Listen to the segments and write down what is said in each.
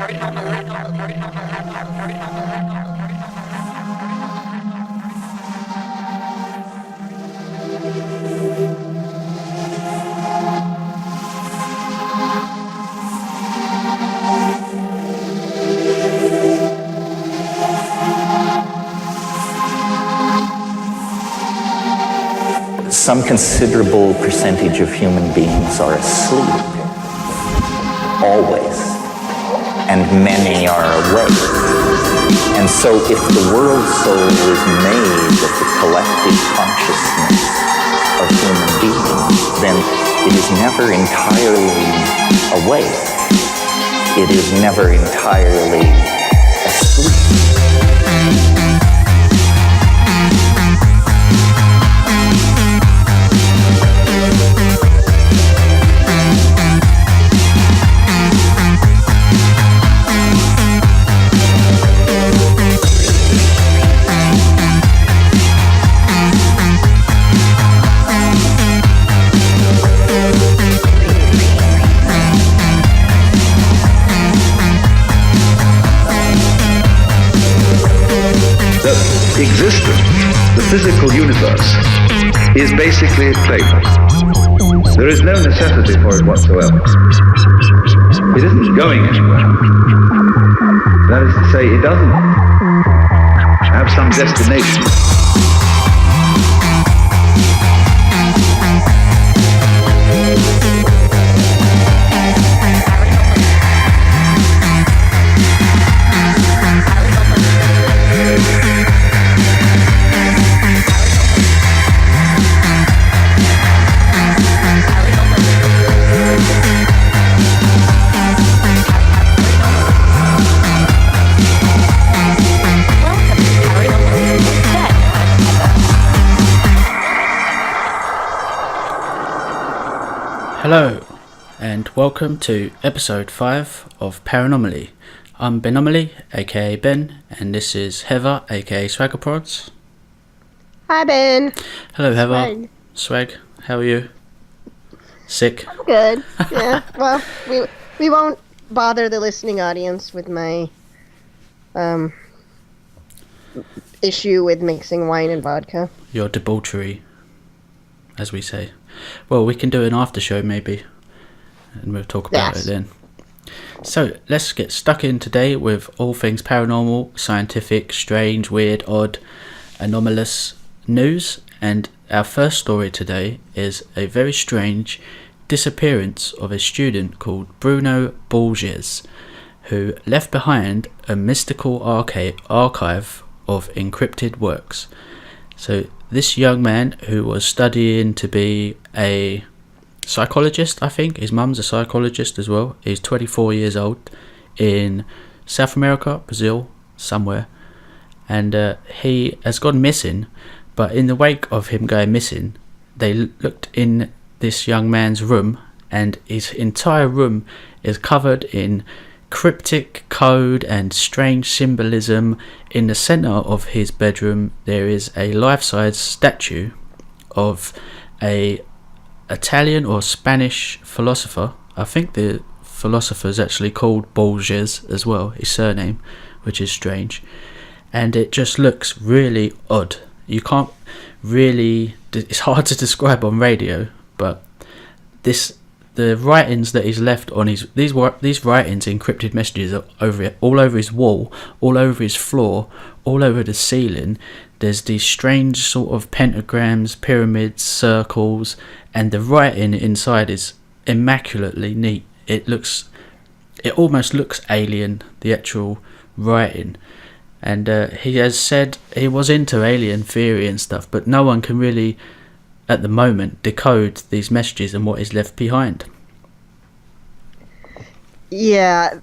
Some considerable percentage of human beings are asleep, always, and many are awake. And so if the world soul is made of the collective consciousness of human beings, then it is never entirely awake. It is never entirely asleep. Existence, the physical universe, is basically playful. There is no necessity for it whatsoever. It isn't going anywhere. That is to say, it doesn't have some destination. Hello, and welcome to episode 5 of Paranomaly. I'm Benomaly, aka Ben, and this is Heva, aka Swaggerprods. Hi, Ben. Hello, Heva. Swag, how are you? Sick? I'm good. Yeah, well, we won't bother the listening audience with my issue with mixing wine and vodka. Your debauchery, as we say. Well, we can do an after show maybe, and we'll talk about it then. So, let's get stuck in today with all things paranormal, scientific, strange, weird, odd, anomalous news. And our first story today is a very strange disappearance of a student called Bruno Borges, who left behind a mystical archive of encrypted works. So this young man, who was studying to be a psychologist, I think, his mum's a psychologist as well, he's 24 years old, in South America, Brazil, somewhere, and he has gone missing. But in the wake of him going missing, they looked in this young man's room, and his entire room is covered in cryptic code and strange symbolism. In the center of his bedroom there is a life-size statue of a Italian or Spanish philosopher. I think the philosopher is actually called Borges as well, his surname, which is strange, and it just looks really odd. You can't really, it's hard to describe on radio, but the writings that he's left on these writings, encrypted messages, are all over his wall, all over his floor, all over the ceiling. There's these strange sort of pentagrams, pyramids, circles, and the writing inside is immaculately neat. It almost looks alien, the actual writing. And he has said he was into alien theory and stuff, but no one can really, at the moment, decode these messages and what is left behind. Yeah,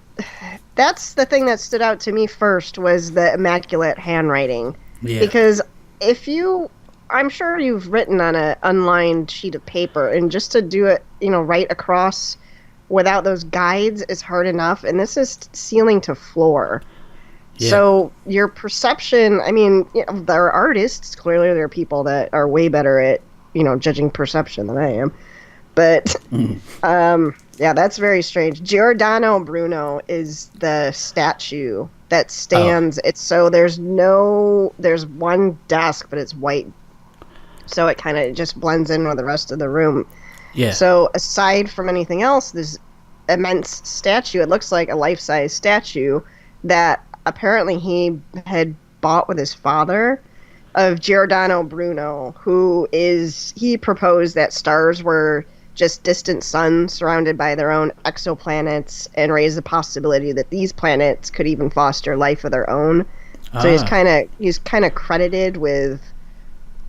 that's the thing that stood out to me first, was the immaculate handwriting. Yeah. Because I'm sure you've written on an unlined sheet of paper, and just to do it, right across without those guides is hard enough, and this is ceiling to floor. Yeah. So your perception, there are artists, clearly there are people that are way better at, judging perception than I am. But Yeah, that's very strange. Giordano Bruno is the statue that stands. It's so there's one desk, but it's white, so it kind of just blends in with the rest of the room. Yeah. So aside from anything else, this immense statue, it looks like a life-size statue that apparently he had bought with his father, of Giordano Bruno, he proposed that stars were just distant suns surrounded by their own exoplanets, and raised the possibility that these planets could even foster life of their own. So he's kind of credited with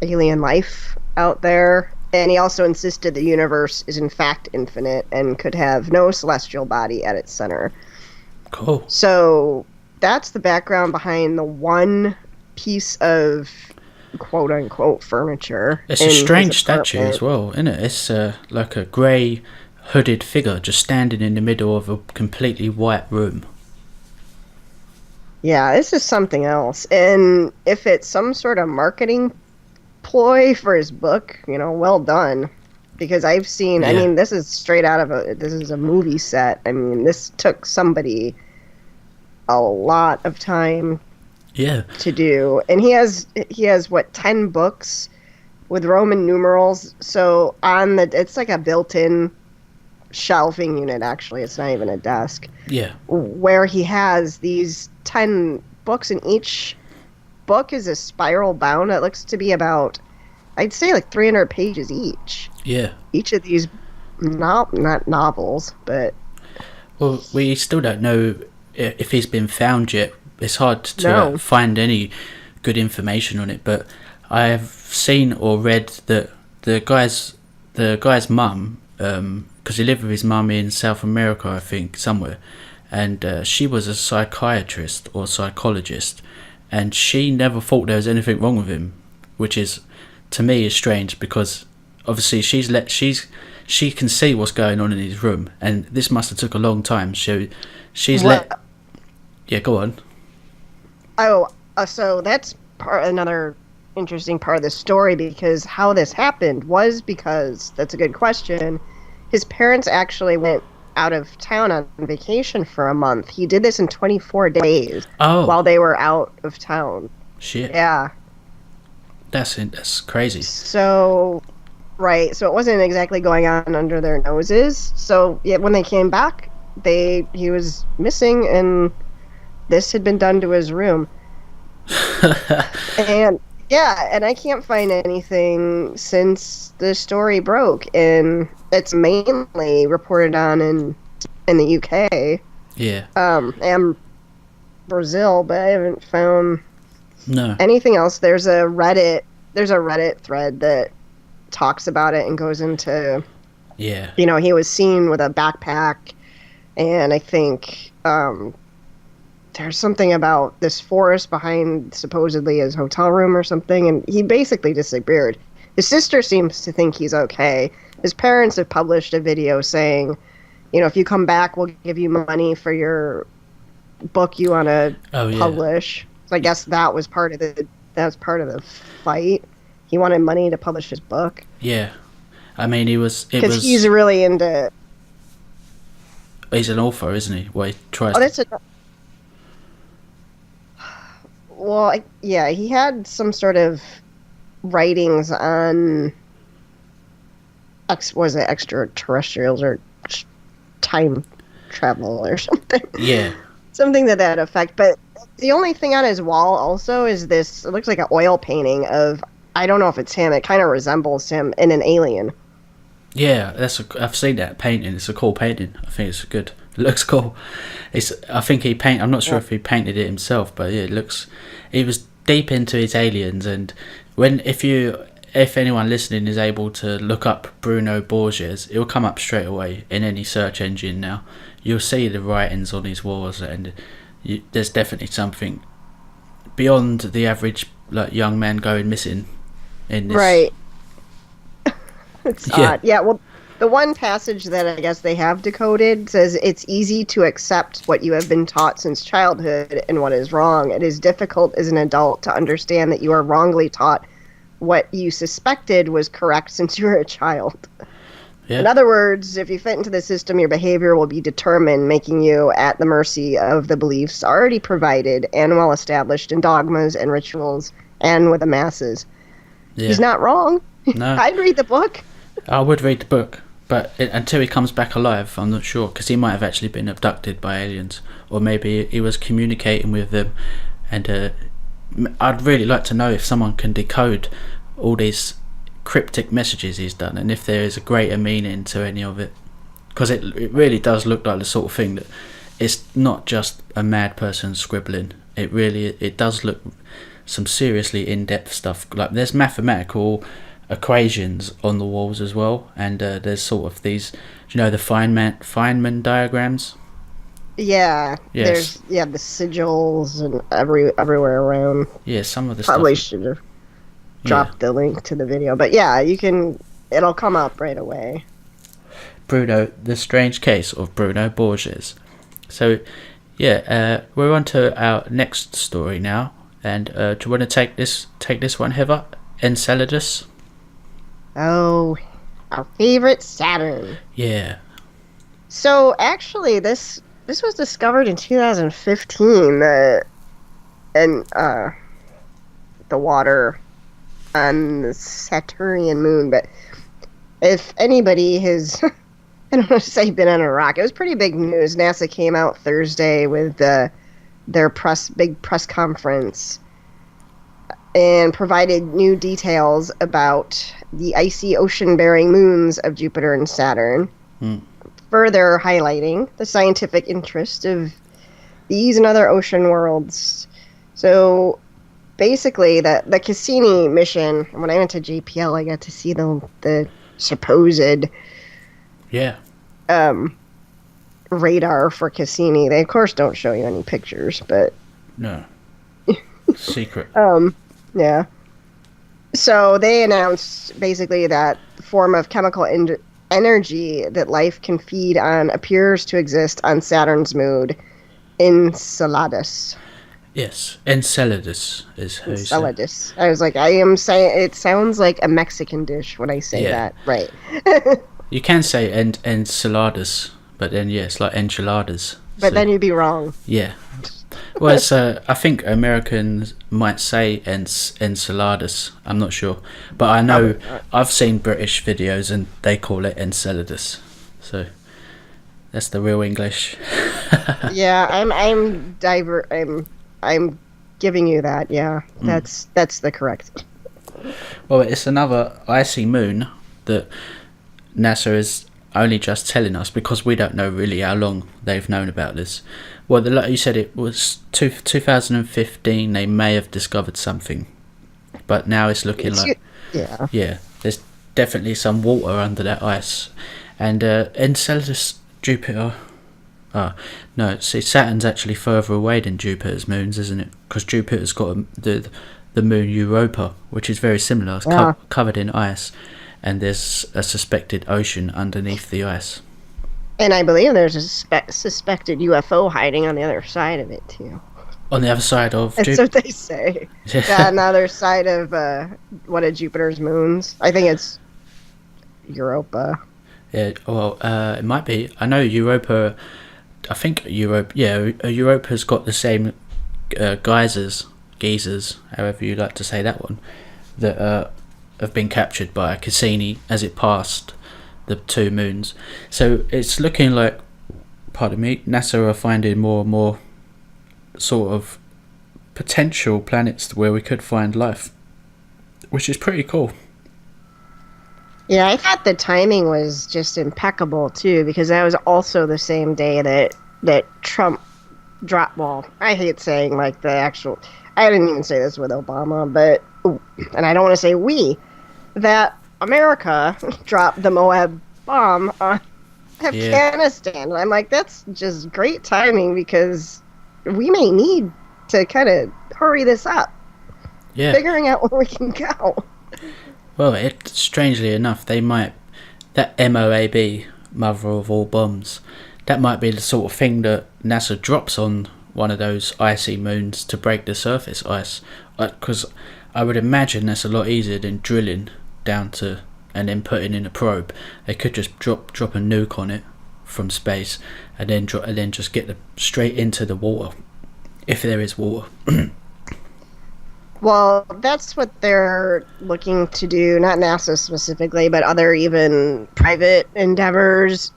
alien life out there, and he also insisted the universe is in fact infinite and could have no celestial body at its center. Cool. So that's the background behind the one piece of quote-unquote furniture. It's a strange statue as well, isn't it? It's like a grey hooded figure just standing in the middle of a completely white room. Yeah, this is something else. And if it's some sort of marketing ploy for his book, well done. Because I've seen, I mean, this is straight out of this is a movie set. I mean, this took somebody a lot of time to do. And he has what, 10 books with Roman numerals. So it's like a built-in shelving unit, actually. It's not even a desk. Yeah. Where he has these 10 books, and each book is a spiral bound. It looks to be about, I'd say, like 300 pages each. Yeah. Each of these, not novels, but... Well, we still don't know if he's been found yet. It's hard to find any good information on it, but I've seen or read that the guy's mum, because he lived with his mum in South America, I think, somewhere, and she was a psychiatrist or psychologist, and she never thought there was anything wrong with him, which is, to me, is strange, because obviously she can see what's going on in his room, and this must have took a long time. Yeah, go on. Oh, so that's another interesting part of the story, because how this happened was because, that's a good question, his parents actually went out of town on vacation for a month. He did this in 24 days while they were out of town. Shit. Yeah. That's crazy. So, right, so it wasn't exactly going on under their noses. So, yeah, when they came back, he was missing, and this had been done to his room. And I can't find anything since the story broke, and it's mainly reported on in the UK. Yeah. And Brazil, but I haven't found anything else. There's a Reddit thread that talks about it and goes into he was seen with a backpack, and I think there's something about this forest behind supposedly his hotel room or something, and he basically disappeared. His sister seems to think he's okay. His parents have published a video saying, if you come back, we'll give you money for your book you want to publish. So I guess that was part of the fight. He wanted money to publish his book. Yeah, I mean, because he's really into. He's an author, isn't he? Well, he tries. Well, he had some sort of writings on extraterrestrials or time travel or something. Yeah. Something to that effect. But the only thing on his wall also is this, it looks like an oil painting of, I don't know if it's him, it kind of resembles him in an alien. Yeah, I've seen that painting. It's a cool painting. I think it's good. It looks cool. I'm not sure if he painted it himself, but yeah, he was deep into his aliens. And if anyone listening is able to look up Bruno Borges, it will come up straight away in any search engine now. You'll see the writings on his walls, and there's definitely something beyond the average young man going missing in this. Right. It's odd. Yeah, well, the one passage that I guess they have decoded says, "It's easy to accept what you have been taught since childhood and what is wrong. It is difficult as an adult to understand that you are wrongly taught what you suspected was correct since you were a child." Yeah. In other words, if you fit into the system, your behavior will be determined, making you at the mercy of the beliefs already provided and well established in dogmas and rituals and with the masses. Yeah. He's not wrong. No. I'd read the book. I would read the book, but until he comes back alive, I'm not sure, because he might have actually been abducted by aliens, or maybe he was communicating with them, and I'd really like to know if someone can decode all these cryptic messages he's done, and if there is a greater meaning to any of it, because it really does look like the sort of thing that it's not just a mad person scribbling. It does look some seriously in-depth stuff. Like, there's mathematical equations on the walls as well, and there's sort of these, the Feynman diagrams. Yeah. Yes. There's the sigils and everywhere around. Yeah, some of the Probably stuff. should have dropped the link to the video, but yeah, it'll come up right away. Bruno, the strange case of Bruno Borges. So yeah, we're on to our next story now, and do you want to take this one, Heva? Enceladus. Oh, our favorite Saturn. Yeah. So actually, this was discovered in 2015. And the water on the Saturnian moon. But if anybody has, I don't want to say been on a rock, it was pretty big news. NASA came out Thursday with their big press conference and provided new details about the icy ocean-bearing moons of Jupiter and Saturn, further highlighting the scientific interest of these and other ocean worlds. So basically, the Cassini mission, when I went to JPL, I got to see the supposed radar for Cassini. They, of course, don't show you any pictures, but... No. Secret. Yeah. So they announced basically that the form of chemical energy that life can feed on appears to exist on Saturn's moon, Enceladus. Yes, Enceladus is how you say it. Enceladus. I was like, I am saying it sounds like a Mexican dish when I say that. Right. You can say Enceladus, but then it's like enchiladas. But then you'd be wrong. Yeah. Well, it's, I think Americans might say Enceladus. I'm not sure, but I know I've seen British videos and they call it Enceladus. So that's the real English. Yeah, I'm giving you that. Yeah, that's the correct. Well, it's another icy moon that NASA is only just telling us, because we don't know really how long they've known about this. Well, like you said, it was 2015 they may have discovered something, but now it's looking like there's definitely some water under that ice. And Enceladus, Jupiter, no, see, Saturn's actually further away than Jupiter's moons, isn't it? Because Jupiter's got the moon Europa, which is very similar. It's covered in ice, and there's a suspected ocean underneath the ice. And I believe there's a suspected UFO hiding on the other side of it, too. On the other side of Jupiter? That's what they say. On the other side of one of Jupiter's moons. I think it's Europa. Yeah, well, it might be. I know Europa... I think Europa's got the same geysers, however you like to say that one, that have been captured by Cassini as it passed the two moons. So it's looking like, pardon me, NASA are finding more and more sort of potential planets where we could find life, which is pretty cool. Yeah, I thought the timing was just impeccable too, because that was also the same day that Trump dropped. Well, I hate saying like the actual. I didn't even say this with Obama, but and I don't want to say we, that America dropped the Moab bomb on Afghanistan. And I'm like, that's just great timing, because we may need to kind of hurry this up. Yeah. Figuring out where we can go. Well, strangely enough, that MOAB, mother of all bombs, that might be the sort of thing that NASA drops on one of those icy moons to break the surface ice. Because I would imagine that's a lot easier than drilling down to and then putting in a probe. They could just drop a nuke on it from space, and then just get straight into the water, if there is water. Well, that's what they're looking to do, not NASA specifically, but other even private endeavors,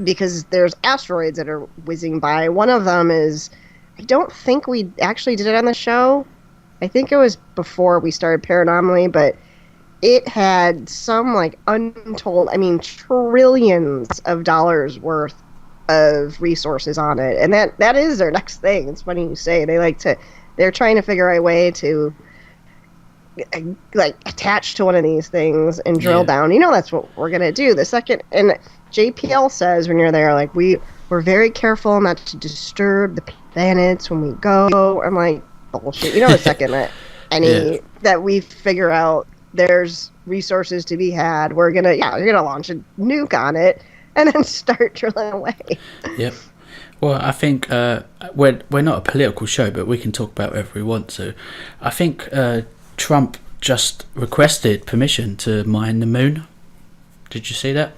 because there's asteroids that are whizzing by. One of them is, I don't think we actually did it on the show. I think it was before we started Paranomaly, but it had some like untold, trillions of dollars worth of resources on it. And that is their next thing. It's funny you say. They're trying to figure out a way to like attach to one of these things and drill down. That's what we're gonna do. The second, and JPL says when you're there, like we're very careful not to disturb the planets when we go. I'm like, bullshit. The second that that we figure out there's resources to be had, you're gonna launch a nuke on it and then start drilling away. Yep. Well, I think we're not a political show, but we can talk about whatever we want to. I think Trump just requested permission to mine the moon. Did you see that?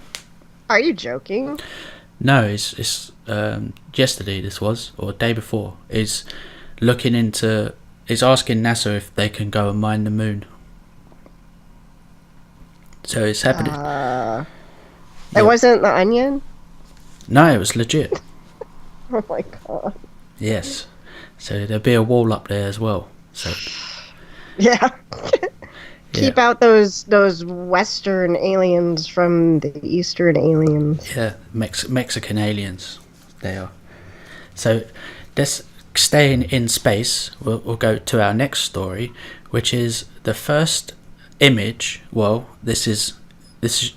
Are you joking? No, it's yesterday this was, or day before. Is asking NASA if they can go and mine the moon. So it's happening. It wasn't The Onion? No, it was legit. Oh my god. Yes. So there'll be a wall up there as well. So yeah. Keep out those Western aliens from the Eastern aliens. Yeah, Mexican aliens. They are. So let's staying in space. We'll go to our next story, which is the first image. Well, this is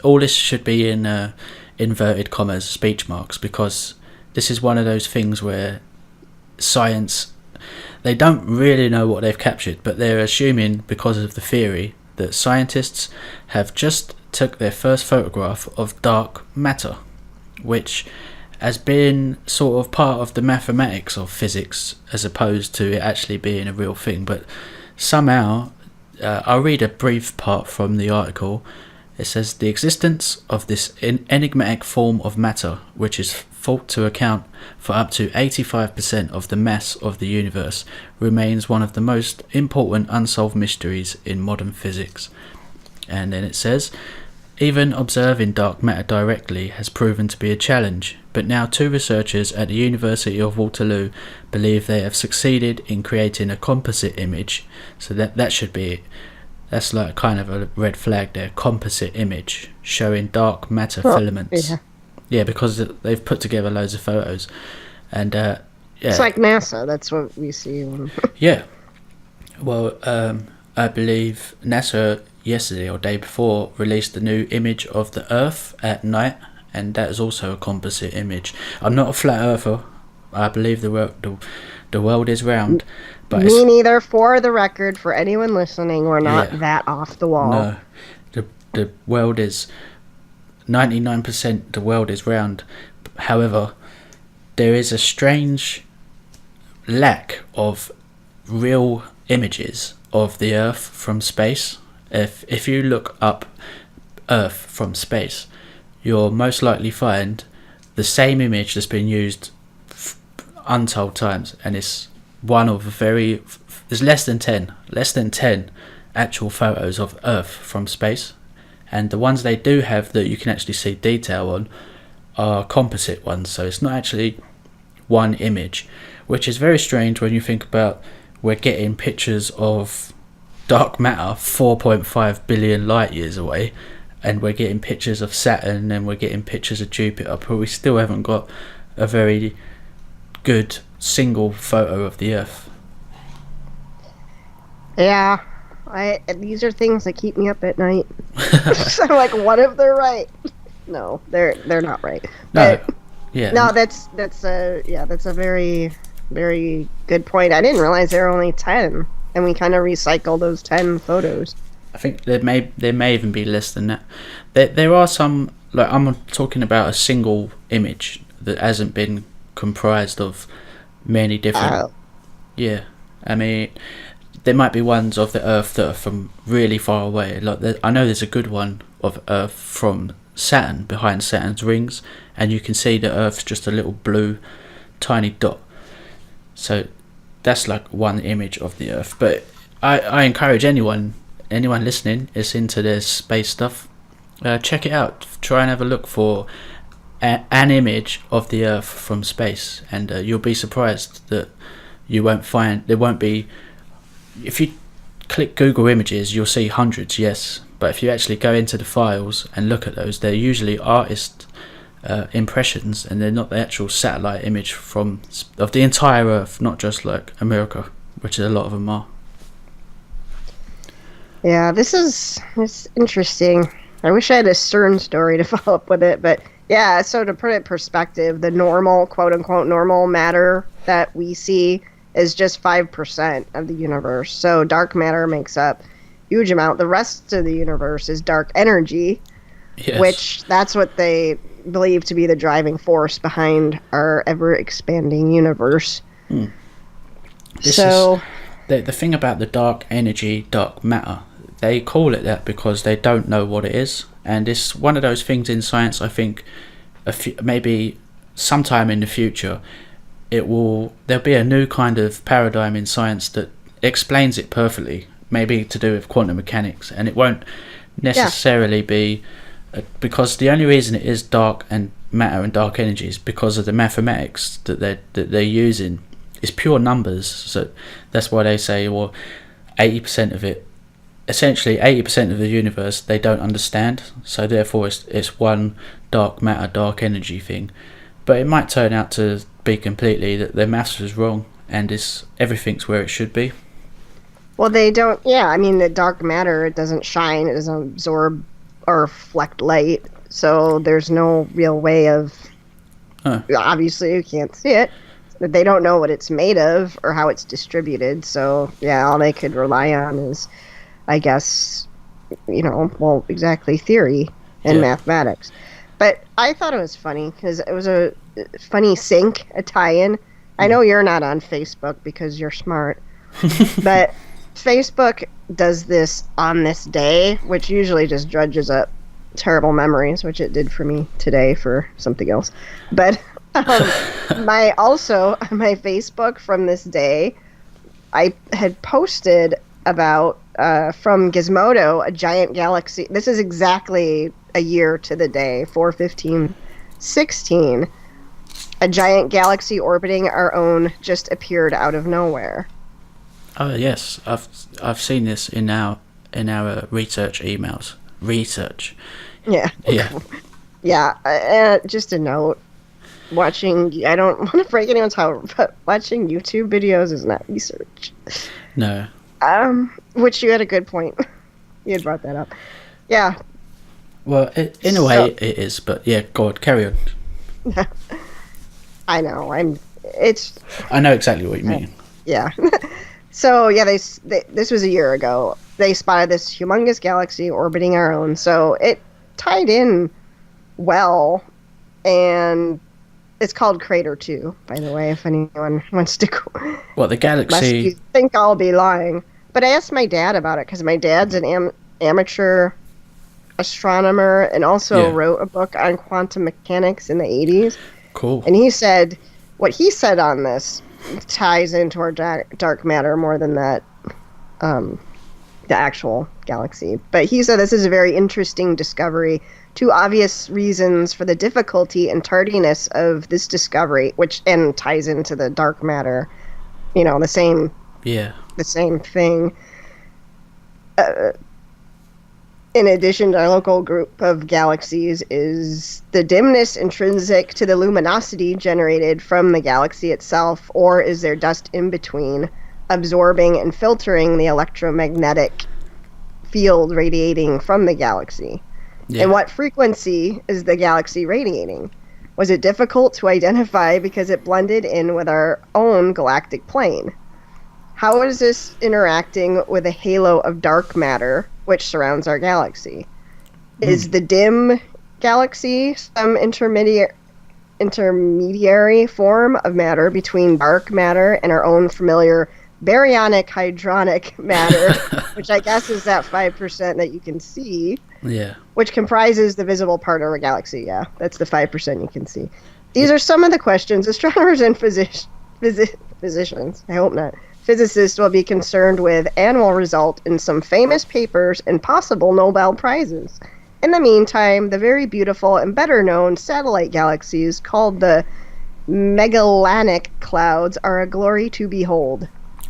all. This should be in inverted commas, speech marks, because this is one of those things where science, they don't really know what they've captured, but they're assuming, because of the theory, that scientists have just took their first photograph of dark matter, which has been sort of part of the mathematics of physics as opposed to it actually being a real thing. But somehow, I'll read a brief part from the article. It says, the existence of this enigmatic form of matter, which is thought to account for up to 85% of the mass of the universe, remains one of the most important unsolved mysteries in modern physics. And then it says, even observing dark matter directly has proven to be a challenge, but now 2 researchers at the University of Waterloo believe they have succeeded in creating a composite image. So that should be, that's like kind of a red flag there, composite image showing dark matter filaments. Yeah, because they've put together loads of photos, and it's like NASA. That's what we see. Yeah, well, I believe NASA yesterday or day before released a new image of the Earth at night, and that is also a composite image. I'm not a flat earther. I believe the world is round. But me neither. For the record, for anyone listening, we're not that off the wall. No, the world is 99%. The world is round. However, there is a strange lack of real images of the Earth from space. If you look up Earth from space, you'll most likely find the same image that's been used untold times, and it's one of there's less than 10 actual photos of Earth from space, and the ones they do have that you can actually see detail on are composite ones, so it's not actually one image, which is very strange when you think about we're getting pictures of dark matter 4.5 billion light years away, and we're getting pictures of Saturn, and we're getting pictures of Jupiter, but we still haven't got a very good single photo of the Earth. Yeah, these are things that keep me up at night. So I'm like, what if they're right? No, they're not right. But, no, that's a very, very good point. I didn't realize there were only 10, and we kind of recycle those 10 photos. I think there may even be less than that. There are some, like I'm talking about a single image that hasn't been comprised of many different. Yeah, I mean, there might be ones of the Earth that are from really far away. Like I know there's a good one of Earth from Saturn, behind Saturn's rings, and you can see the Earth's just a little blue tiny dot. So that's like one image of the Earth. But I encourage anyone listening is into this space stuff, check it out. Try and have a look for an image of the Earth from space, and you'll be surprised that you won't find there won't be. If you click Google Images, you'll see hundreds, yes, but if you actually go into the files and look at those, they're usually artist impressions, and they're not the actual satellite image of the entire Earth, not just like America, which a lot of them are. Yeah, it's interesting. I wish I had a CERN story to follow up with it, but yeah, so to put it in perspective, the normal, quote-unquote, normal matter that we see is just 5% of the universe. So dark matter makes up a huge amount. The rest of the universe is dark energy, yes. Which that's what they believe to be the driving force behind our ever-expanding universe. The thing about the dark energy, dark matter, they call it that because they don't know what it is. And it's one of those things in science, I think, maybe sometime in the future, there'll be a new kind of paradigm in science that explains it perfectly, maybe to do with quantum mechanics, and it won't necessarily be because the only reason it is dark and matter and dark energy is because of the mathematics that they're using. It's pure numbers, so that's why they say, well, 80% of it, essentially 80% of the universe they don't understand, so therefore it's one dark matter, dark energy thing. But it might turn out to be completely that their maths was wrong and everything's where it should be. Well, they don't, I mean, the dark matter, it doesn't shine, it doesn't absorb or reflect light, so there's no real way of, obviously you can't see it, but they don't know what it's made of or how it's distributed, so all they could rely on is, I guess, exactly theory and mathematics. But I thought it was funny because it was a funny sync, a tie-in. I know you're not on Facebook because you're smart, but Facebook does this on this day, which usually just dredges up terrible memories, which it did for me today for something else. But my Facebook from this day, I had posted about from Gizmodo, a giant galaxy. This is exactly a year to the day, 4/15/16. A giant galaxy orbiting our own just appeared out of nowhere. Oh yes, I've seen this in our research emails. Research. Yeah. Just a note. I don't want to break anyone's heart, but watching YouTube videos is not research. No. Which you had a good point. You had brought that up. Yeah. Well, in a way it is, but yeah, go on, carry on. I know. I know exactly what you mean. Yeah. So this was a year ago. They spotted this humongous galaxy orbiting our own. So it tied in well, and it's called Crater 2, by the way, if anyone wants to go. Well, the galaxy... Lest you think I'll be lying. But I asked my dad about it, because my dad's an amateur astronomer and also wrote a book on quantum mechanics in the 80s. Cool. And he said, what he said on this ties into our dark matter more than that, the actual galaxy. But he said this is a very interesting discovery. Two obvious reasons for the difficulty and tardiness of this discovery, which ties into the dark matter, the same thing. In addition to our local group of galaxies, is the dimness intrinsic to the luminosity generated from the galaxy itself, or is there dust in between, absorbing and filtering the electromagnetic field radiating from the galaxy? Yeah. And what frequency is the galaxy radiating? Was it difficult to identify because it blended in with our own galactic plane? How is this interacting with a halo of dark matter which surrounds our galaxy? Is the dim galaxy some intermediary form of matter between dark matter and our own familiar baryonic hydronic matter, which I guess is that 5% that you can see. Yeah. Which comprises the visible part of our galaxy. Yeah, that's the 5% you can see. These are some of the questions astronomers and physicians, I hope not, physicists will be concerned with and will result in some famous papers and possible Nobel Prizes. In the meantime, the very beautiful and better known satellite galaxies called the Magellanic Clouds are a glory to behold.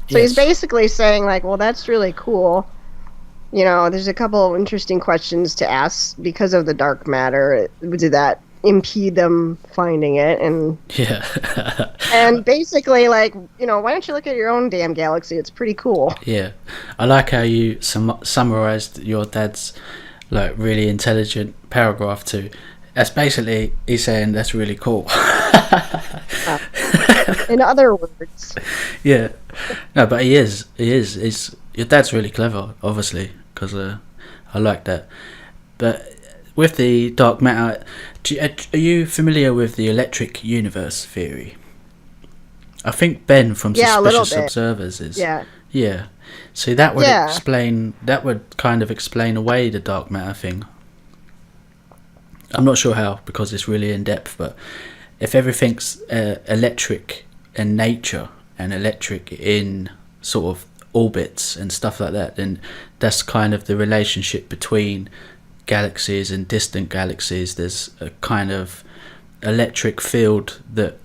So he's basically saying, like, well, that's really cool. You know, there's a couple of interesting questions to ask because of the dark matter. Did that impede them finding it? And and basically, like, you know, why don't you look at your own damn galaxy? It's pretty cool. Yeah. I like how you summarized your dad's, like, really intelligent paragraph too. That's basically, he's saying that's really cool. In other words. Yeah. No, but he is. Your dad's really clever, obviously, because I like that. But with the dark matter, are you familiar with the electric universe theory? I think Ben from Suspicious Observers is. Yeah. Yeah. So that would that would kind of explain away the dark matter thing. I'm not sure how, because it's really in depth, but if everything's electric in nature and electric in sort of orbits and stuff like that, then that's kind of the relationship between galaxies and distant galaxies. There's a kind of electric field that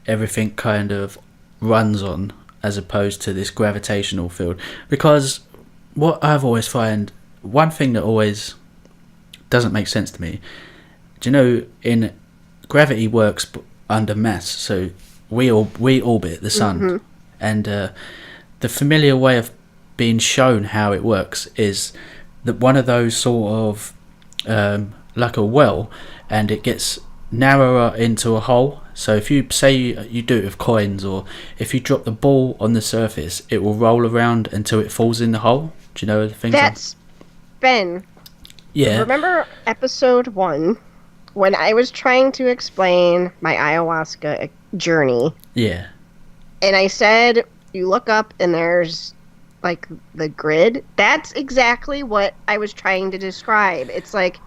everything kind of runs on, as opposed to this gravitational field. Because what I've always find, one thing that always doesn't make sense to me, do you know, gravity works under mass, so we orbit the sun, and the familiar way of being shown how it works is that one of those sort of like a well, and it gets narrower into a hole. So if you say you do it with coins, or if you drop the ball on the surface, it will roll around until it falls in the hole. Do you know the thing? That's Ben. Yeah. Remember episode 1 when I was trying to explain my ayahuasca journey? Yeah. And I said, you look up and there's like the grid. That's exactly what I was trying to describe. It's like,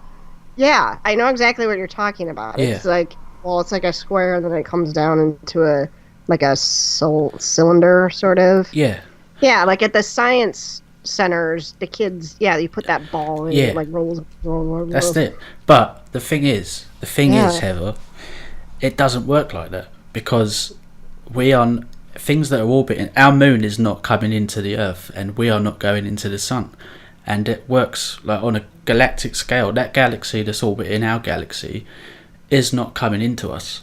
yeah, I know exactly what you're talking about. Yeah. It's like, well, it's like a square, and then it comes down into a cylinder, sort of. Yeah. Yeah, like at the science centers, the kids, you put that ball and it like rolls. That's it. But the thing is, Heva, it doesn't work like that, because we are things that are orbiting. Our moon is not coming into the Earth, and we are not going into the sun, and it works like on a galactic scale. That galaxy that's orbiting our galaxy is not coming into us.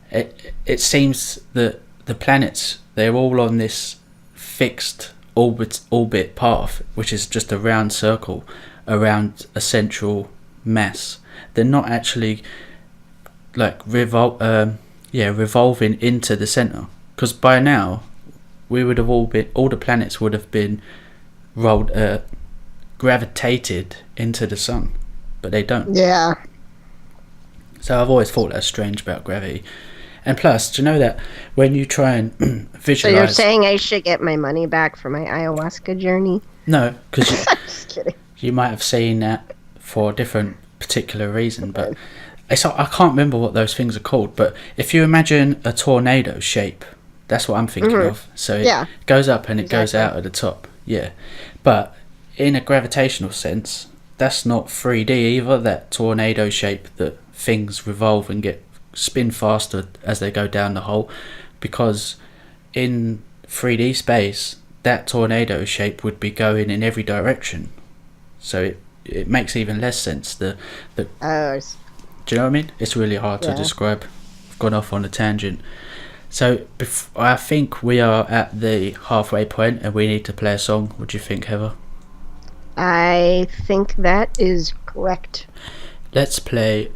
It seems that the planets, they're all on this fixed orbit path, which is just a round circle around a central mass. They're not actually like revolving into the center, because by now we would have all the planets would have been gravitated into the sun, but they don't. Yeah. So I've always thought that's strange about gravity. And plus, do you know that when you try and visualize... So you're saying I should get my money back for my ayahuasca journey? No, because just kidding. You might have seen that for a different particular reason, but I can't remember what those things are called, but if you imagine a tornado shape, that's what I'm thinking of. So it goes up and it goes out at the top. Yeah. But in a gravitational sense, that's not 3D either, that tornado shape that things revolve and spin faster as they go down the hole, because in 3D space that tornado shape would be going in every direction, so it makes even less sense. Do you know what I mean? It's really hard to describe. I've gone off on a tangent. So I think we are at the halfway point and we need to play a song. What do you think, Heva? I think that is correct. Let's play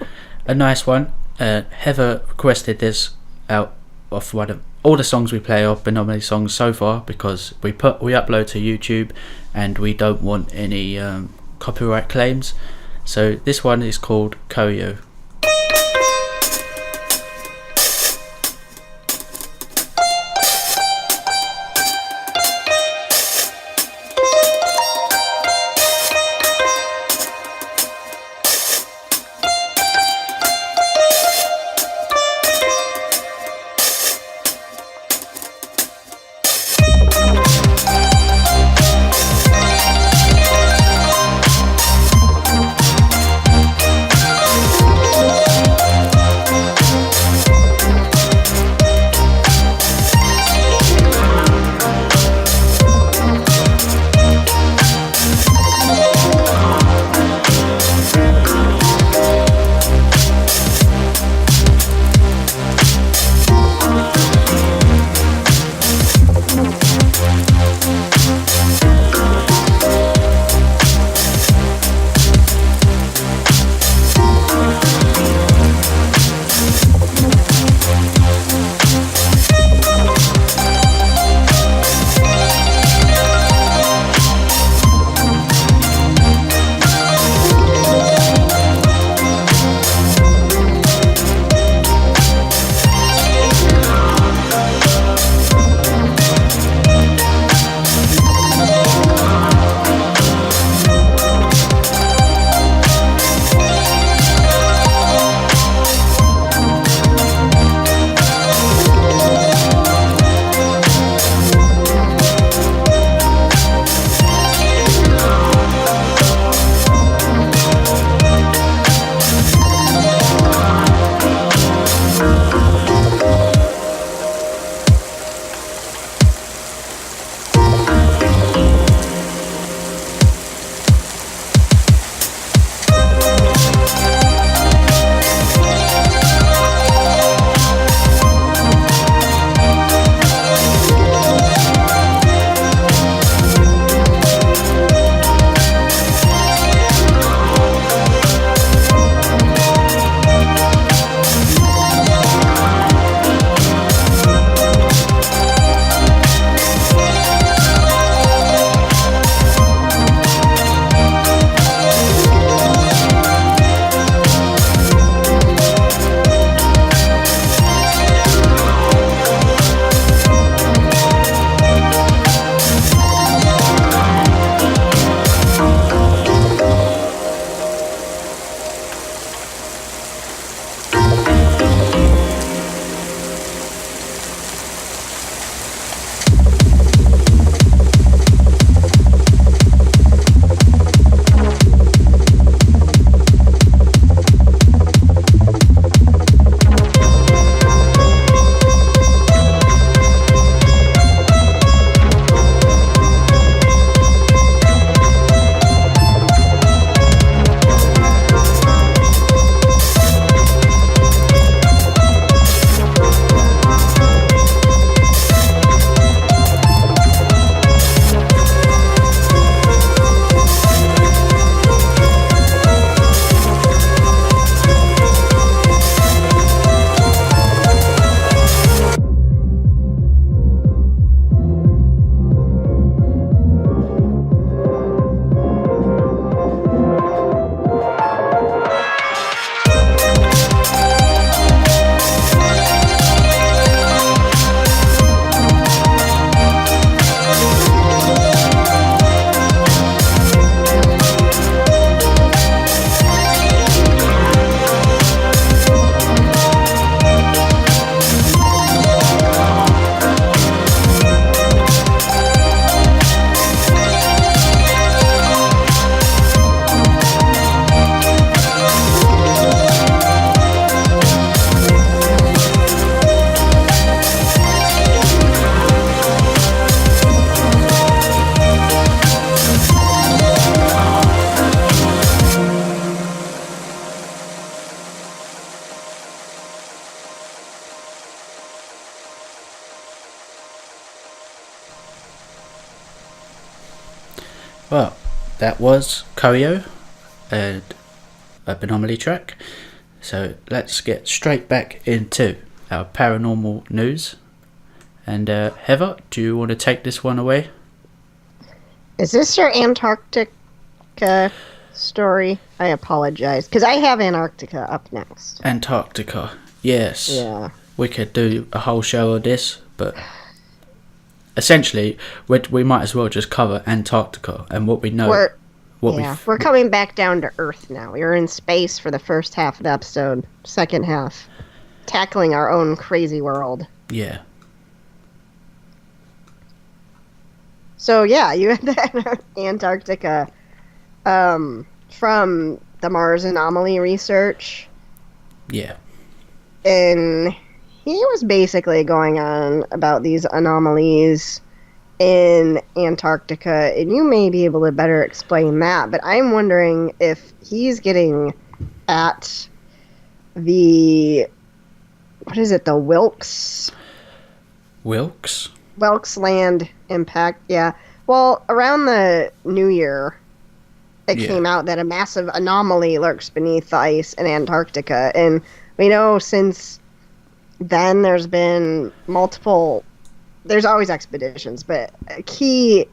a nice one. Heva requested this out of one of all the songs we play are Paranomaly songs so far, because we upload to YouTube and we don't want any copyright claims. So this one is called Koyo. Well, that was Koyo, a Paranomaly track. So let's get straight back into our paranormal news. And Heva, do you want to take this one away? Is this your Antarctica story? I apologize, because I have Antarctica up next. Antarctica, yes. Yeah. We could do a whole show of this, but essentially, we might as well just cover Antarctica and what we know. We're coming back down to Earth now. We were in space for the first half of the episode. Second half, tackling our own crazy world. Yeah. So yeah, you had that Antarctica from the Mars Anomaly research. Yeah. And he was basically going on about these anomalies in Antarctica, and you may be able to better explain that, but I'm wondering if he's getting at the Wilkes Land impact. Yeah. Well, around the New Year, it came out that a massive anomaly lurks beneath the ice in Antarctica, and we know since then there's been there's always expeditions, but a key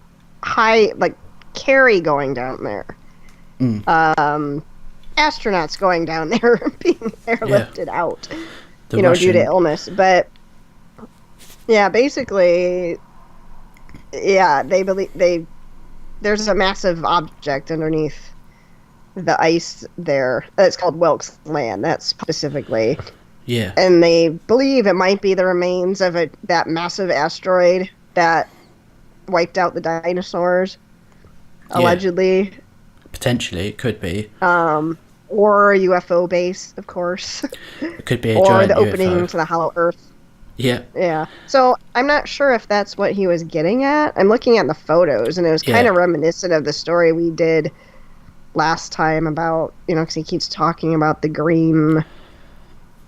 carry going down there. Astronauts going down there being airlifted out, due to illness. But yeah, basically, they believe there's a massive object underneath the ice there. It's called Wilkes Land. That's specifically. Yeah. And they believe it might be the remains of that massive asteroid that wiped out the dinosaurs, allegedly. Potentially, it could be. Or a UFO base, of course. It could be a or giant the opening UFO. to the hollow Earth. Yeah. Yeah. So I'm not sure if that's what he was getting at. I'm looking at the photos, and it was kind of reminiscent of the story we did last time about, because he keeps talking about the green.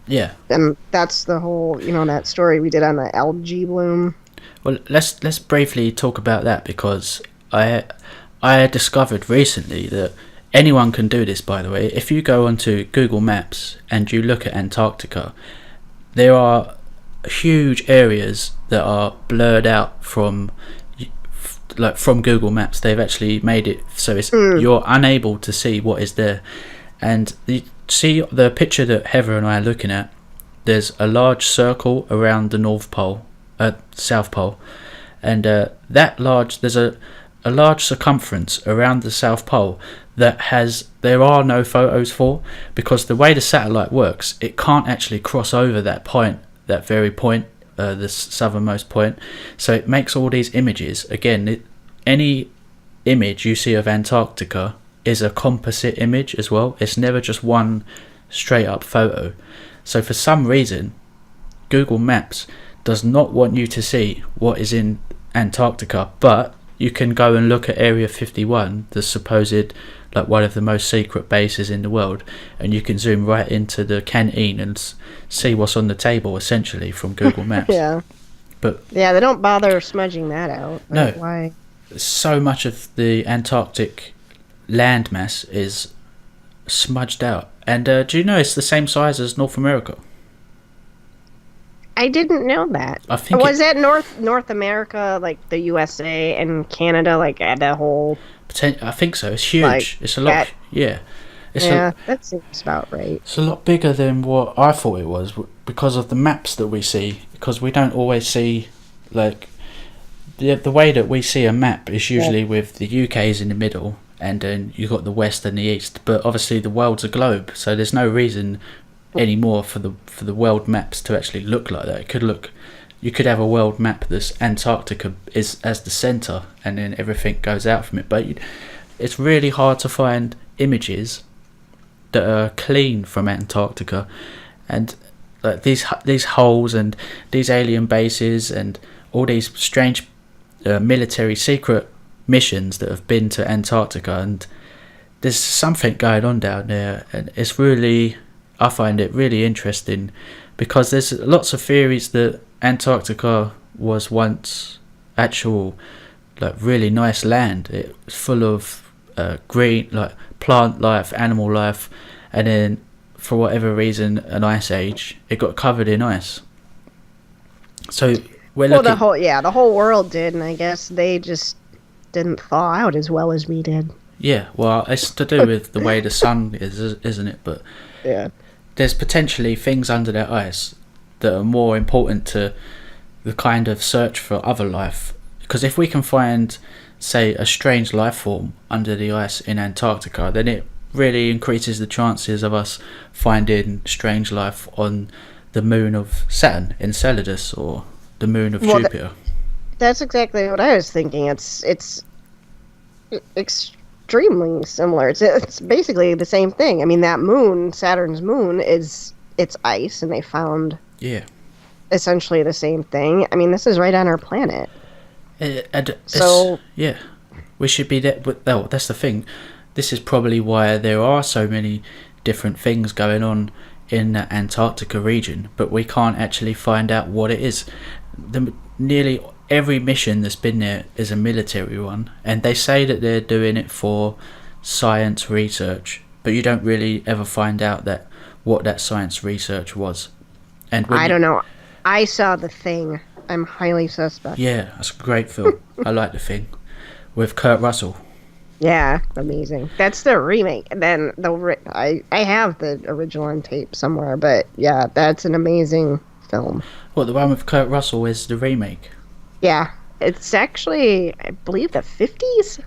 Yeah. And that's the whole, that story we did on the algae bloom. Well, let's briefly talk about that, because I discovered recently that anyone can do this, by the way. If you go onto Google Maps and you look at Antarctica, there are huge areas that are blurred out from Google Maps. They've actually made it so you're unable to see what is there. And see the picture that Heva and I are looking at, there's a large circle around the South Pole, and there's a large circumference around the South Pole there are no photos for, because the way the satellite works, it can't actually cross over that very point, the southernmost point. So it makes all these images. Again, any image you see of Antarctica is a composite image as well. It's never just one straight up photo. So for some reason, Google Maps does not want you to see what is in Antarctica, but you can go and look at Area 51, the supposed one of the most secret bases in the world, and you can zoom right into the canteen and see what's on the table, essentially, from Google Maps. Yeah. But yeah, they don't bother smudging that out. No. Why? So much of the Antarctic landmass is smudged out. And do you know it's the same size as North America? I didn't know that. I think that North America, like the USA and Canada, the whole? I think so. It's huge. It's a lot. That seems about right. It's a lot bigger than what I thought it was, because of the maps that we see. Because we don't always see the way that we see a map is usually with the UK's in the middle, and then you've got the West and the East. But obviously the world's a globe, so there's no reason anymore for the world maps to actually look like that. You could have a world map that's Antarctica is as the center, and then everything goes out from it. But it's really hard to find images that are clean from Antarctica, and these holes and these alien bases and all these strange military secret missions that have been to Antarctica, and there's something going on down there, and I find it really interesting, because there's lots of theories that Antarctica was once actual like really nice land. It's full of green, like plant life, animal life, and then for whatever reason, an ice age, it got covered in ice. So we're looking. The whole world did, and I guess they just didn't thaw out as well as we did. Yeah, well, it's to do with the way the sun is, isn't it? But yeah, there's potentially things under that ice that are more important to the kind of search for other life. Because if we can find, say, a strange life form under the ice in Antarctica, then it really increases the chances of us finding strange life on the moon of Saturn, Enceladus, or the moon of Jupiter. That's exactly what I was thinking. It's extremely similar. It's basically the same thing. I mean, that moon, Saturn's moon, it's ice, and they found essentially the same thing. I mean, this is right on our planet. We should be there. But that's the thing. This is probably why there are so many different things going on in the Antarctica region, but we can't actually find out what it is. Nearly every mission that's been there is a military one, and they say that they're doing it for science research, but you don't really ever find out what that science research was. And I don't know. I saw The Thing. I'm highly suspect. Yeah, that's a great film. I like The Thing with Kurt Russell. Yeah, amazing. That's the remake. And then I have the original on tape somewhere, but yeah, that's an amazing film. What, the one with Kurt Russell is the remake? Yeah, it's actually, I believe, the 50s.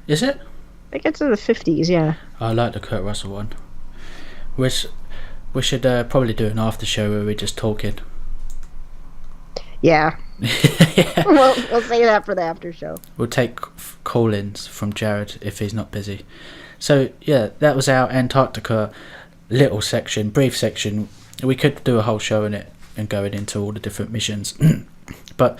Is it? I think it's in the 50s, yeah. I like the Kurt Russell one. We should probably do an after show where we're just talking. Yeah. Yeah. We'll say that for the after show. We'll take call-ins from Jared if he's not busy. So yeah, that was our Antarctica little section, brief section. We could do a whole show on it and going into all the different missions. But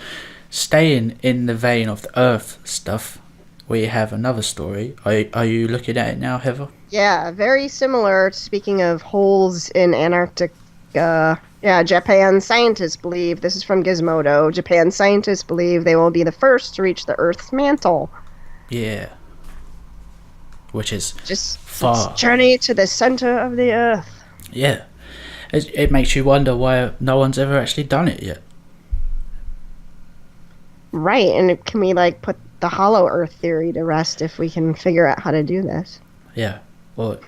staying in the vein of the Earth stuff, we have another story. Are you looking at it now, Heva? Yeah, very similar. Speaking of holes in Antarctica. Yeah, Japan scientists believe, this is from Gizmodo, Japan scientists believe they will be the first to reach the Earth's mantle. Yeah. Which is just far. Journey to the center of the Earth. Yeah. It makes you wonder why no one's ever actually done it yet. Right, and can we put the hollow Earth theory to rest if we can figure out how to do this? Yeah. Well,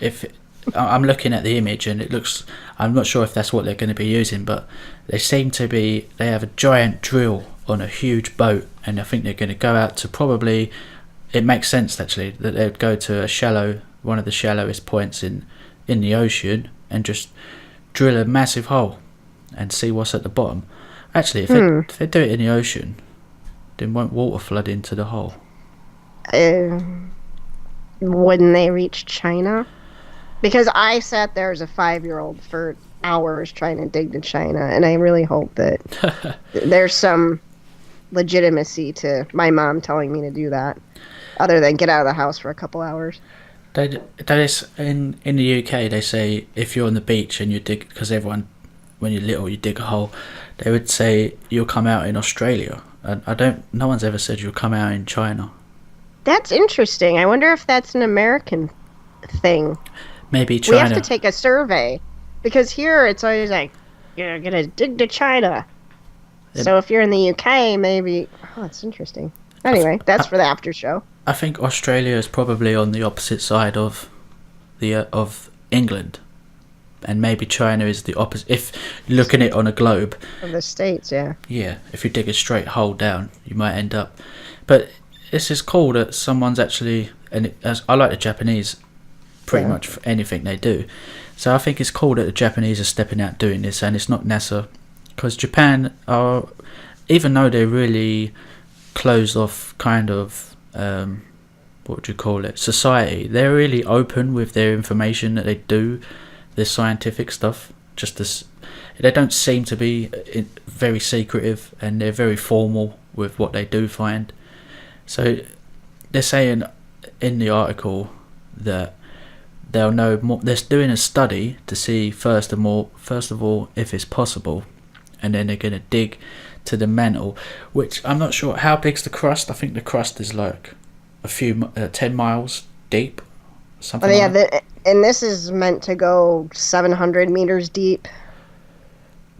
I'm looking at the image and it looks, I'm not sure if that's what they're going to be using, but they have a giant drill on a huge boat, and I think they're going to go out to probably, it makes sense actually, that they would go to one of the shallowest points in the ocean and just drill a massive hole and see what's at the bottom. Actually, if they do it in the ocean, then won't water flood into the hole? Wouldn't they reach China? Because I sat there as a 5-year-old for hours trying to dig to China, and I really hope that there's some legitimacy to my mom telling me to do that, other than get out of the house for a couple hours. In the UK, they say if you're on the beach and you dig, because everyone, when you're little, you dig a hole, they would say you'll come out in Australia. And no one's ever said you'll come out in China. That's interesting. I wonder if that's an American thing. Maybe China. We have to take a survey, because here it's always you're gonna dig to China. So if you're in the UK, maybe. Oh, that's interesting. Anyway, that's for the after show. I think Australia is probably on the opposite side of England, and maybe China is the opposite. If looking at it on a globe, of the States, yeah. Yeah, if you dig a straight hole down, you might end up. But this is cool that someone's actually, I like the Japanese pretty much for anything they do. So I think it's cool that the Japanese are stepping out doing this, and it's not NASA, because Japan are, even though they're really closed off kind of, what would you call it, society, they're really open with their information that they do, their scientific stuff. They don't seem to be very secretive, and they're very formal with what they do find. So they're saying in the article that they'll know more. They're doing a study to see first of all if it's possible, and then they're going to dig to the mantle, which I'm not sure how big's the crust. I think the crust is like a few 10 miles deep, something like that. And this is meant to go 700 meters deep.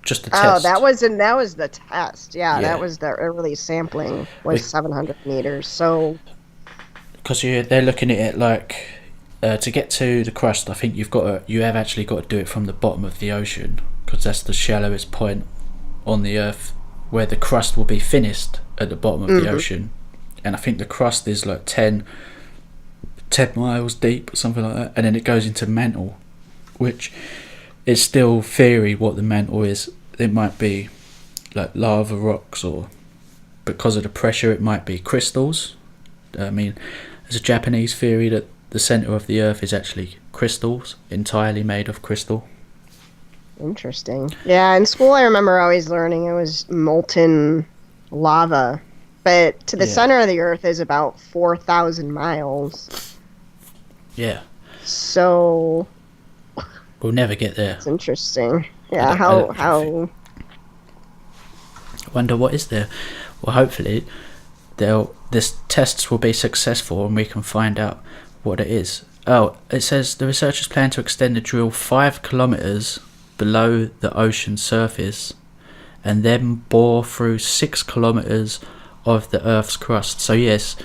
Just the test. That was the test. Yeah, that was the early sampling was 700 meters. So because they're looking at it like to get to the crust, I think you have actually got to do it from the bottom of the ocean, because that's the shallowest point on the Earth, where the crust will be finished at the bottom of the ocean. And I think the crust is like 10 miles deep or something like that, and then it goes into mantle, which is still theory what the mantle is. It might be like lava rocks, or because of the pressure it might be crystals. I mean, there's a Japanese theory that the center of the Earth is actually crystals, entirely made of crystal. Interesting. Yeah, in school I remember always learning it was molten lava, but to the center of the Earth is about 4,000 miles. Yeah. So we'll never get there. It's interesting. Yeah, how I wonder what is there. Well, hopefully this tests will be successful and we can find out what it is. Oh, it says the researchers plan to extend the drill 5 kilometers below the ocean surface and then bore through 6 kilometers of the Earth's crust. So yes,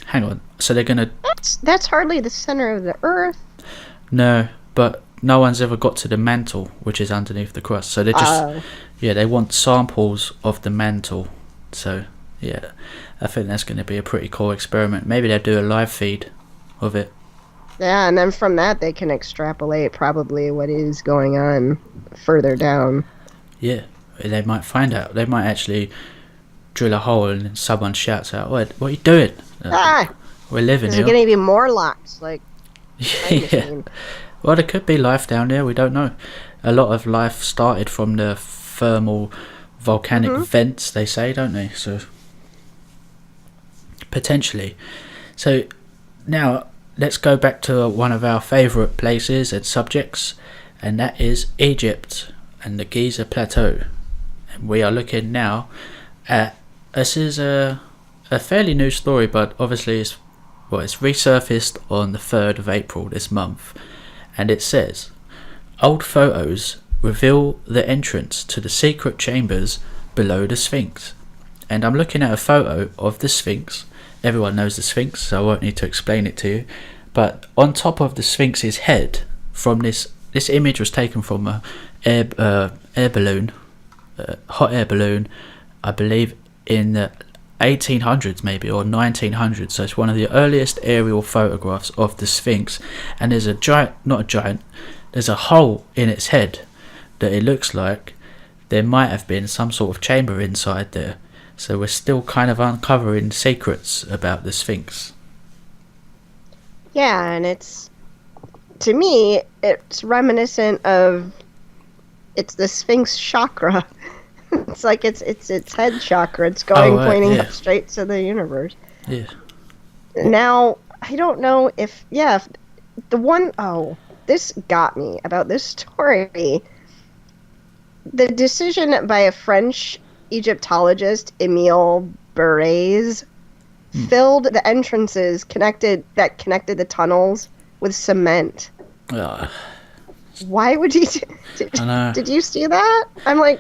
hang on. So they're gonna. That's hardly the center of the Earth. No, but no one's ever got to the mantle, which is underneath the crust. So they just they want samples of the mantle. So yeah, I think that's going to be a pretty cool experiment. Maybe they'll do a live feed of it. Yeah, and then from that they can extrapolate probably what is going on further down. Yeah, they might find out. They might actually drill a hole and someone shouts out, what are you doing? We're living here. There's going to be more locks, like... Yeah. Well, there could be life down there, we don't know. A lot of life started from the thermal volcanic vents, they say, don't they? So, potentially. So, now, let's go back to one of our favourite places and subjects, and that is Egypt and the Giza Plateau. And we are looking now at... This is a fairly new story, but obviously it's resurfaced on the 3rd of April this month. And it says, old photos reveal the entrance to the secret chambers below the Sphinx. And I'm looking at a photo of the Sphinx. Everyone knows the Sphinx, so I won't need to explain it to you. But on top of the Sphinx's head, from this image was taken from a air balloon, hot air balloon, I believe in the 1800s maybe, or 1900s. So it's one of the earliest aerial photographs of the Sphinx, and there's there's a hole in its head that it looks like there might have been some sort of chamber inside there. So we're still kind of uncovering secrets about the Sphinx. Yeah, and to me it's reminiscent of the Sphinx chakra. It's like it's head chakra. It's pointing up straight to the universe. Yeah. Now, I don't know if this got me about this story. The decision by a French Egyptologist, Emile Berrez, filled the entrances connected the tunnels with cement. Why would he did you see that? I'm like,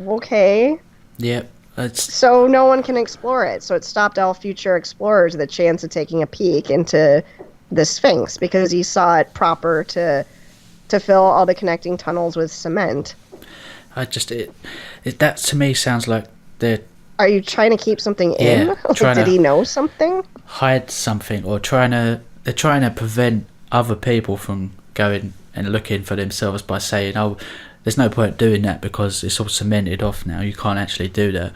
okay. Yep. So no one can explore it. So it stopped all future explorers the chance of taking a peek into the Sphinx, because he saw it proper to fill all the connecting tunnels with cement. That to me sounds like they're... Are you trying to keep something in? Did he know something? Hide something, or they're trying to prevent other people from going and looking for themselves by saying, oh, there's no point doing that because it's all cemented off now, you can't actually do that.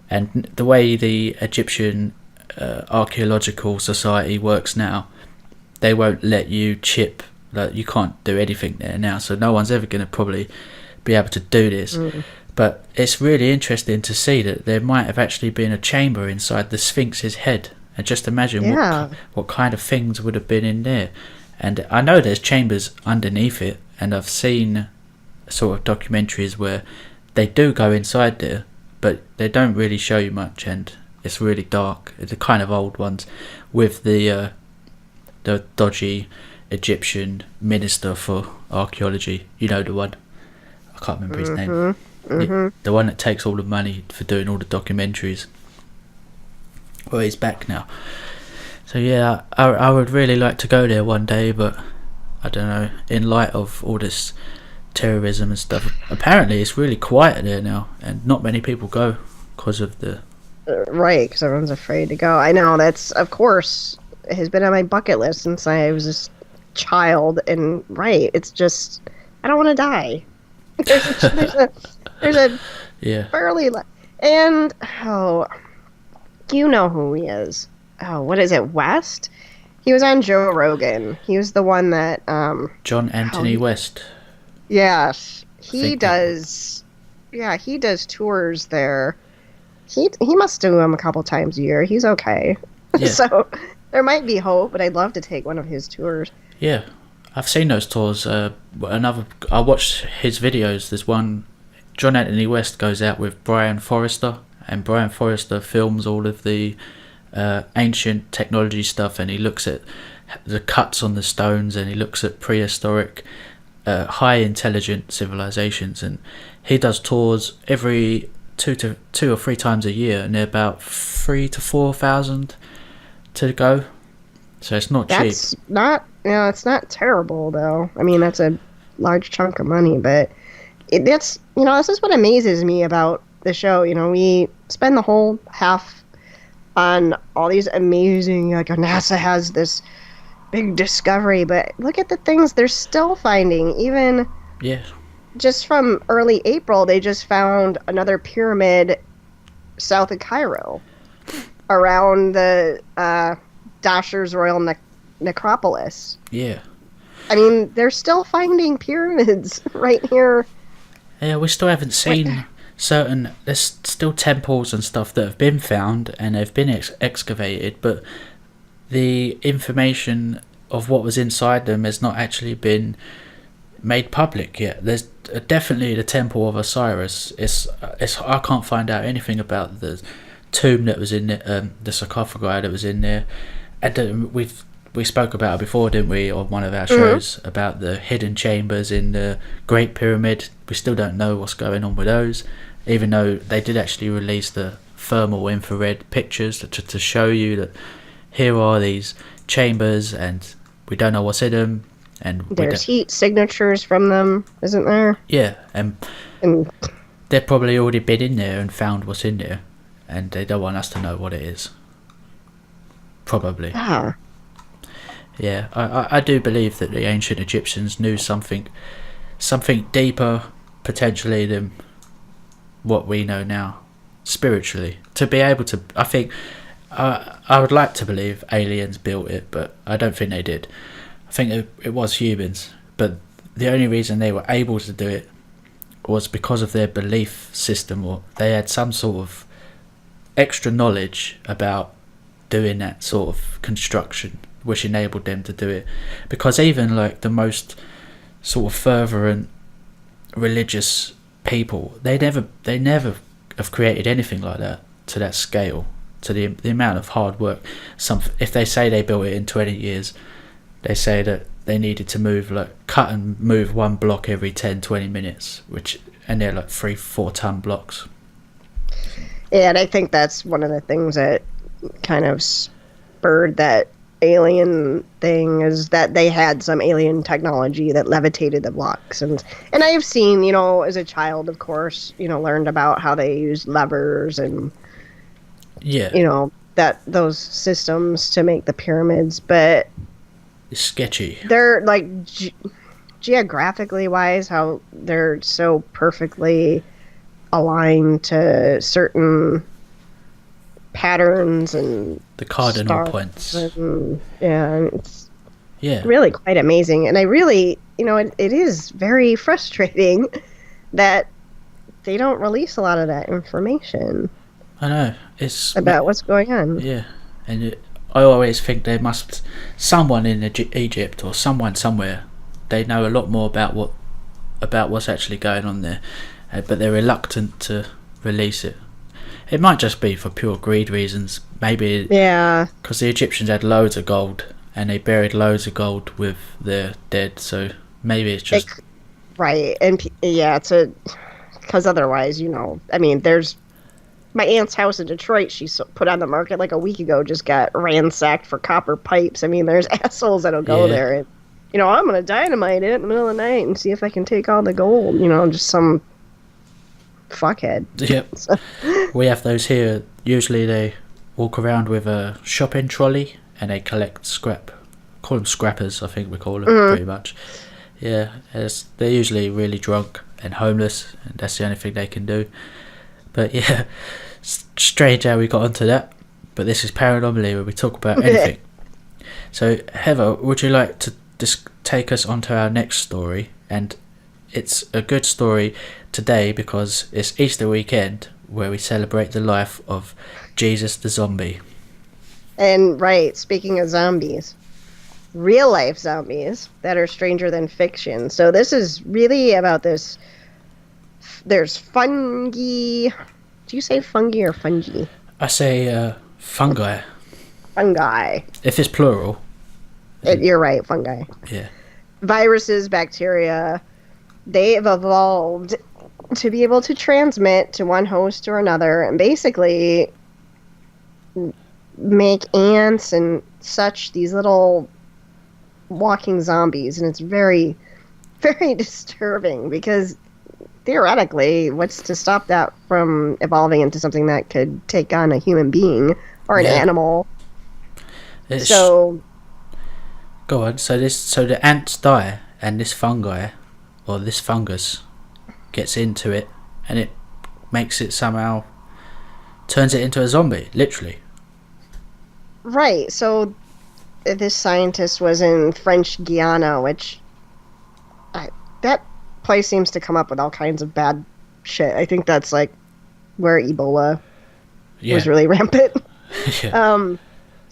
And the way the Egyptian Archaeological Society works now, they won't let you chip, like, you can't do anything there now, so no one's ever going to probably be able to do this. But it's really interesting to see that there might have actually been a chamber inside the Sphinx's head, and just imagine what kind of things would have been in there. And I know there's chambers underneath it, and I've seen sort of documentaries where they do go inside there, but they don't really show you much, and it's really dark. The kind of old ones with the dodgy Egyptian minister for archaeology. You know the one. I can't remember his name. The one that takes all the money for doing all the documentaries. Well, he's back now. So yeah, I would really like to go there one day, but I don't know. In light of all this terrorism and stuff, apparently it's really quiet there now, and not many people go because of the right, because everyone's afraid to go. I know, that's, of course, has been on my bucket list since I was a child, and right, it's just, I don't want to die. there's a yeah, fairly, and you know who he is. Oh, what is it, West? He was on Joe Rogan. He was the one that John Anthony West. Yes, he does. Yeah, he does tours there. He must do them a couple times a year. He's okay. Yeah. So there might be hope, but I'd love to take one of his tours. Yeah, I've seen those tours. I watched his videos. There's one, John Anthony West goes out with Brian Forrester, and Brian Forrester films all of the ancient technology stuff, and he looks at the cuts on the stones, and he looks at prehistoric high intelligent civilizations, and he does tours every two or three times a year, and they're about 3,000 to 4,000 to go. So it's not cheap. That's not, it's not terrible though. I mean, that's a large chunk of money, but this is what amazes me about the show. We spend the whole half on all these amazing, like NASA has this big discovery, but look at the things they're still finding. Even just from early April, they just found another pyramid south of Cairo around the Dasher's Royal Necropolis. Yeah. I mean, they're still finding pyramids right here. Yeah, we still haven't seen there's still temples and stuff that have been found and have been excavated, but the information of what was inside them has not actually been made public yet. There's definitely the Temple of Osiris. I can't find out anything about the tomb that was in the sarcophagi that was in there, and we spoke about it before, didn't we, on one of our shows, about the hidden chambers in the Great Pyramid. We still don't know what's going on with those, even though they did actually release the thermal infrared pictures to show you that here are these chambers and we don't know what's in them, and there's heat signatures from them, isn't there? Yeah, and they've probably already been in there and found what's in there, and they don't want us to know what it is. Probably. Yeah, I do believe that the ancient Egyptians knew something deeper, potentially, than what we know now, spiritually. To be able to, I think, I would like to believe aliens built it, but I don't think they did. I think it was humans, but the only reason they were able to do it was because of their belief system, or they had some sort of extra knowledge about doing that sort of construction, which enabled them to do it. Because even like the most sort of fervent religious people, they never have created anything like that to that scale, to the amount of hard work. If they say they built it in 20 years, they say that they needed to cut and move one block every 10-20 minutes, and they're like 3-4 ton blocks. Yeah, and I think that's one of the things that kind of spurred that alien thing, is that they had some alien technology that levitated the blocks. And I've seen, as a child, of course, learned about how they used levers and that those systems to make the pyramids, but it's sketchy. They're like geographically wise, how they're so perfectly aligned to certain patterns and the cardinal points. And, it's Yeah. Really quite amazing. And I really, it is very frustrating that they don't release a lot of that information. I know. It's about what's going on. Yeah. And I always think there must, someone in Egypt or someone somewhere, they know a lot more about what's actually going on there, but they're reluctant to release it It might just be for pure greed reasons. Maybe because the Egyptians had loads of gold and they buried loads of gold with their dead. So maybe it's just right. And it's because otherwise, I mean, there's my aunt's house in Detroit. She put on the market like a week ago. Just got ransacked for copper pipes. I mean, there's assholes that'll go there and I'm gonna dynamite it in the middle of the night and see if I can take all the gold. Just some fuckhead. Yep. We have those here. Usually they walk around with a shopping trolley and they collect scrap. Call them scrappers, I think we call them, pretty much. Yeah, they're usually really drunk and homeless, and that's the only thing they can do. But yeah, strange how we got onto that. But this is Paranomaly, where we talk about anything. So Heva, would you like to just take us onto our next story? And it's a good story today because it's Easter weekend, where we celebrate the life of Jesus the zombie. And speaking of zombies, real life zombies that are stranger than fiction. So this is really about this. There's fungi. Do you say fungi or fungi? I say fungi. Fungi. If it's plural. You're right, fungi. Yeah. Viruses, bacteria, they have evolved to be able to transmit to one host or another and basically make ants and such, these little walking zombies. And it's very, very disturbing because theoretically, what's to stop that from evolving into something that could take on a human being or an animal? Go on. So the ants die and this fungi or this fungus gets into it and it makes it somehow turns it into a zombie, literally. Right. So this scientist was in French Guiana, which that place seems to come up with all kinds of bad shit. I think that's like where Ebola was really rampant.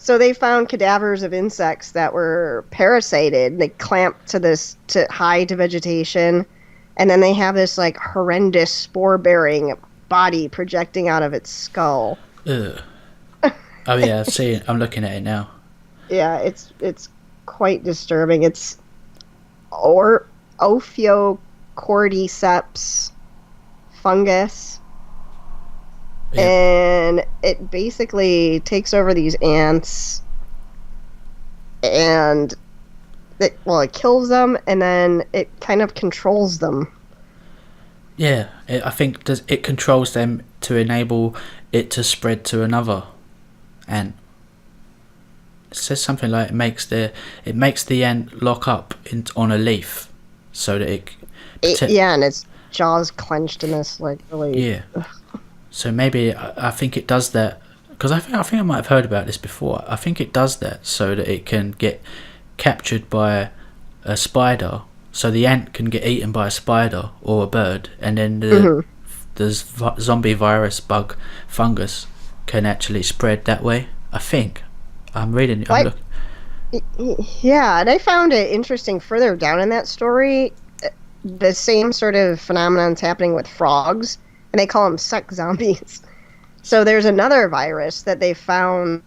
So they found cadavers of insects that were parasited. They clamped to hide vegetation. And then they have this like horrendous spore-bearing body projecting out of its skull. Ugh. Oh yeah, I've seen it. I'm looking at it now. Yeah, it's quite disturbing. It's Ophiocordyceps fungus. Yeah. And it basically takes over these ants and it kills them and then it kind of controls them. Yeah, I think it controls them to enable it to spread to another ant. It says something like it makes the ant lock up on a leaf so that and its jaws clenched in this like really. Yeah. So maybe I think it does that because I think I might have heard about this before. I think it does that so that it can get captured by a spider, so the ant can get eaten by a spider or a bird, and then the zombie virus bug fungus can actually spread that way. I think I'm reading. Yeah, and I found it interesting further down in that story. The same sort of phenomenon's happening with frogs. And they call them sex zombies. So there's another virus that they found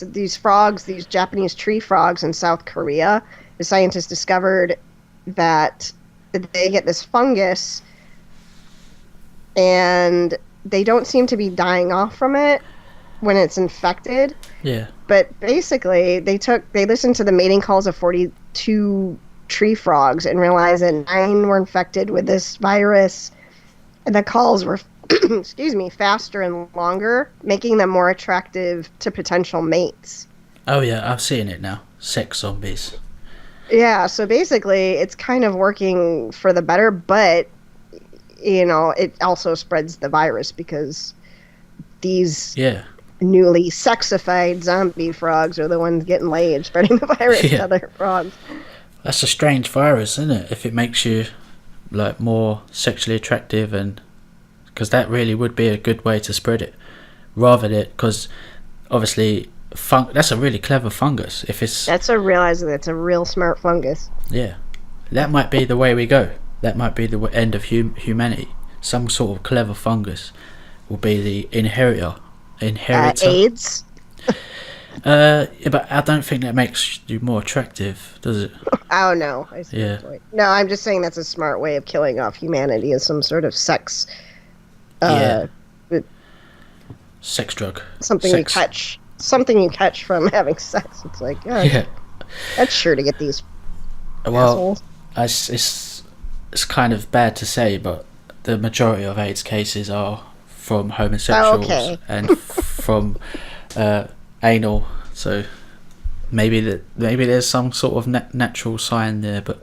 these frogs, these Japanese tree frogs in South Korea, the scientists discovered that they get this fungus and they don't seem to be dying off from it when it's infected. Yeah. But basically, they listened to the mating calls of 42 tree frogs and realized that 9 were infected with this virus, and the calls were faster and longer, making them more attractive to potential mates. Oh yeah, I've seen it now. Sex zombies. Yeah, so basically it's kind of working for the better, but it also spreads the virus because these newly sexified zombie frogs are the ones getting laid, spreading the virus to other frogs. That's a strange virus, isn't it? If it makes you like more sexually attractive, and because that really would be a good way to spread it, rather than because obviously that's a really clever fungus. That's a real smart fungus. Yeah, that might be the way we go. That might be the end of humanity. some sort of clever fungus will be the inheritor. AIDS. Yeah, but I don't think that makes you more attractive, does it? Oh no, I see Yeah. the point. No, I'm just saying that's a smart way of killing off humanity, as some sort of sex. Sex drug. Something you catch from having sex. It's like, Yeah. that's sure to get these assholes. It's kind of bad to say, but the majority of AIDS cases are from homosexuals and from anal. So maybe there's some sort of natural sign there. But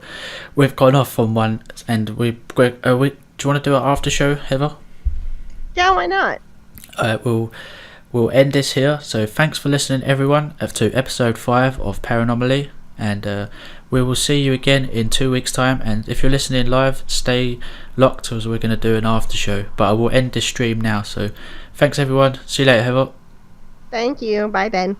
we've gone off on one, and do you want to do an after show, Heva? Yeah, why not? We'll end this here. So thanks for listening, everyone, to episode 5 of Paranomaly, and we will see you again in 2 weeks' time. And if you're listening live, stay locked, as we're going to do an after show. But I will end this stream now. So thanks, everyone. See you later, Heva. Thank you. Bye, Ben.